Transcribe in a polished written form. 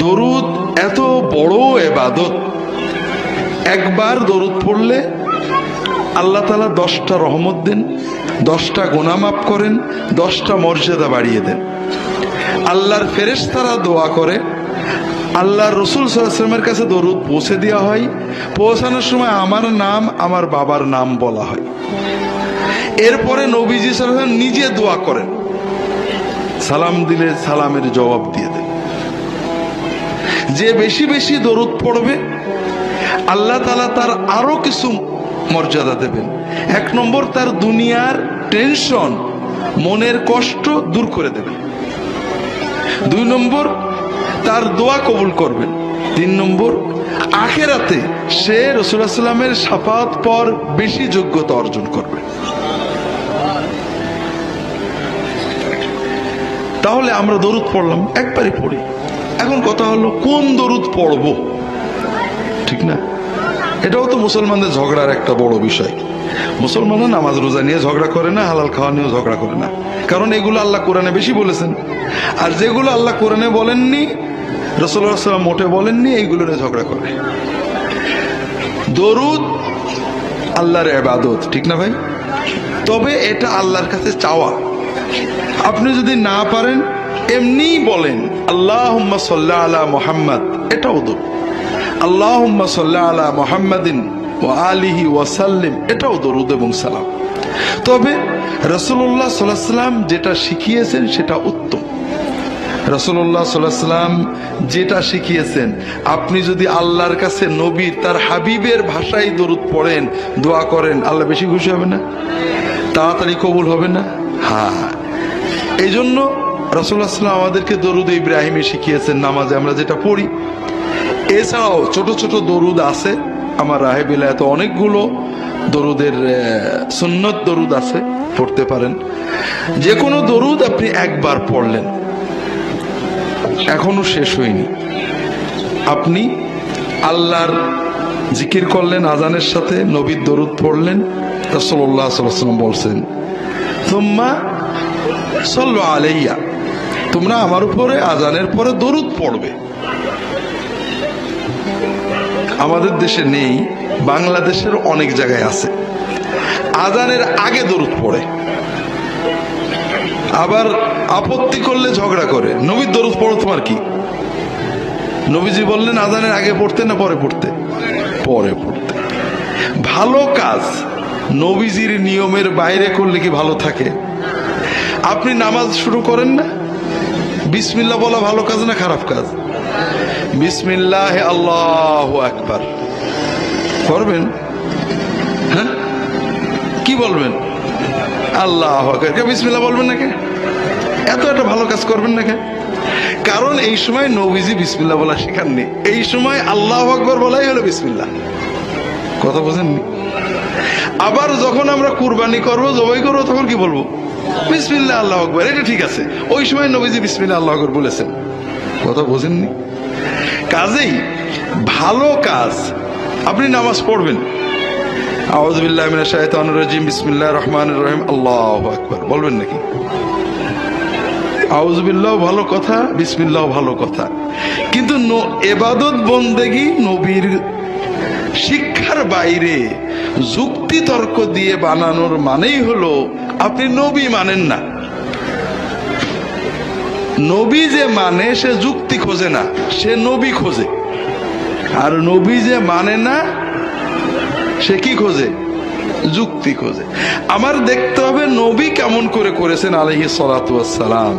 দরুদ এত বড় ইবাদত, একবার দরুদ পড়লে আল্লাহ তাআলা 10টা রহমত দেন, 10টা গুনাহ মাফ করেন, 10টা মর্যাদা বাড়িয়ে দেন। আল্লাহর ফেরেশতারা দোয়া করে, আল্লাহর রাসূল সাল্লাল্লাহু আলাইহি ওয়াসাল্লামের কাছে দরুদ পৌঁছে দেওয়া হয়, পৌঁছানোর সময় আমার নাম আমার বাবার নাম বলা হয়। এরপরে নবীজি সাল্লাল্লাহু আলাইহি ওয়াসাল্লাম নিজে দোয়া করেন, সালাম দিলে সালামের জবাব দিয়ে দেন। যে বেশি বেশি দরুদ পড়বে আল্লাহ তাআলা তার আরো কিছু মর্যাদা দেবেন। 1 নম্বর, তার দুনিয়ার টেনশন, মনের কষ্ট দূর করে দেবেন। 2 নম্বর, তার দোয়া কবুল করবেন। 3 নম্বর, আখিরাতে সে রাসূলুল্লাহ সাল্লাল্লাহু আলাইহি ওয়াসাল্লামের শাফাআত পর বেশি যোগ্যতা অর্জন করবে। তাহলে আমরা দরুদ পড়লাম, একবারই পড়ি। এখন কথা হলো কোন দরুদ পড়ব, ঠিক না? এটাও তো মুসলমানদের ঝগড়ার একটা বড় বিষয়। মুসলমানরা নামাজ রোজা নিয়ে ঝগড়া করে না, হালাল খাওয়া নিয়েও ঝগড়া করে না, কারণ এগুলো আল্লাহ কোরআনে বেশি বলেছেন। আর যেগুলো আল্লাহ কোরআনে বলেননি, রাসূলুল্লাহ সাল্লাল্লাহু আলাইহি ওয়াসাল্লাম মোটে বলেননি, এইগুলো নিয়ে ঝগড়া করে। দরুদ আল্লাহর ইবাদত, ঠিক না ভাই? তবে এটা আল্লাহর কাছে চাওয়া। আপনি যদি না পারেন এমনি বলেন আল্লাহুম্মা সাল্লি আলা মুহাম্মাদ, এটাও দরুদ। আল্লাহুম্মা সাল্লি আলা মুহাম্মাদিন ওয়া আলিহি ওয়া সাল্লিম, এটাও দরুদ এবং সালাম। তবে রাসূলুল্লাহ সাল্লাল্লাহু আলাইহি ওয়াসাল্লাম যেটা শিখিয়েছেন সেটা উত্তম। রাসূলুল্লাহ সাল্লাল্লাহু আলাইহি ওয়াসাল্লাম যেটা শিখিয়েছেন, আপনি যদি আল্লাহর কাছে নবীর, তার হাবিবের ভাষায় দরুদ পড়েন, দোয়া করেন, আল্লাহ বেশি খুশি হবে না? তাড়াতাড়ি কবুল হবে না? হ্যাঁ, এই জন্য রাসূলুল্লাহ সাল্লাল্লাহু আলাইহি ওয়াসাল্লাম আমাদেরকে দরুদ ইব্রাহিমে শিখিয়েছেন, নামাজে আমরা যেটা পড়ি। এছাড়াও ছোট ছোট দরুদ আছে, আমার রাহে বিলায়াতে অনেকগুলো দরুদের সুন্নত দরুদ আছে, পড়তে পারেন। যে কোনো দরুদ আপনি একবার পড়লেন, এখনো শেষ হয়নি, আপনি আল্লাহর জিকির করলেন, আজানের সাথে নবীর দরুদ পড়লেন। রাসূলুল্লাহ সাল্লাল্লাহু আলাইহি ওয়াসাল্লাম বলছেন, সুম্মা সাল্লু আলাইয়া, তোমরা আমার উপরে আজানের পরে দরুদ পড়বে। আমাদের দেশে নেই, বাংলাদেশের অনেক জায়গায় আছে। আজানের আগে দরুদ পড়ে, আবার আপত্তি করলে ঝগড়া করে, নবীর দরুদ পড়ো, তোমার কি? নবীজি বললেন আজানের আগে পড়তে না পরে পড়তে? পরে পড়তে। ভালো কাজ নবীজির নিয়মের বাইরে করলে কি ভালো থাকে? আপনি নামাজ শুরু করেন না, বিসমিল্লাহ বলা ভালো কাজ না খারাপ কাজ? বিসমিল্লাহ আল্লাহু আকবার করবেন, হ্যাঁ? কি বলবেন? আল্লাহু আকবার, বিসমিল্লাহ বলবেন না কে? এত একটা ভালো কাজ করবেন না কে? কারণ এই সময় নবীজি বিসমিল্লাহ বলা শেখাননি, এই সময় আল্লাহু আকবার বলাই হলো বিসমিল্লাহ। কথা বোঝেননি? আবার যখন আমরা কুরবানি করব, জবাই করবো, তখন কি বলবো? বিসমিল্লাহ আল্লাহু আকবার, এটা ঠিক আছে, ওই সময় নবীজি বিসমিল্লাহ আল্লাহু আকবার বলেছেন। কথা বোঝেননি? কাজেই ভালো কাজ, আপনি নামাজ পড়বেন, আউযু বিল্লাহি মিনাশ শাইতানির রাজিম, বিসমিল্লাহির রহমানির রহিম, আল্লাহু আকবার বলবেন নাকি? আউযু বিল্লাহ ভালো কথা, বিসমিল্লাহ ভালো কথা, কিন্তু ইবাদত বন্দেগী নবীর শিক্ষার বাইরে যুক্তি তর্ক দিয়ে বানানোর মানেই হলো আপনি নবী মানেন না। নবী যে মানে সে যুক্তি খোঁজে না, সে নবী খোঁজে। আর নবী যে মানে না সে কি খোঁজে? যুক্তি খোঁজে। আমার দেখতে হবে নবী কেমন করে করেছেন আলাইহিস সালাতু ওয়াস সালাম।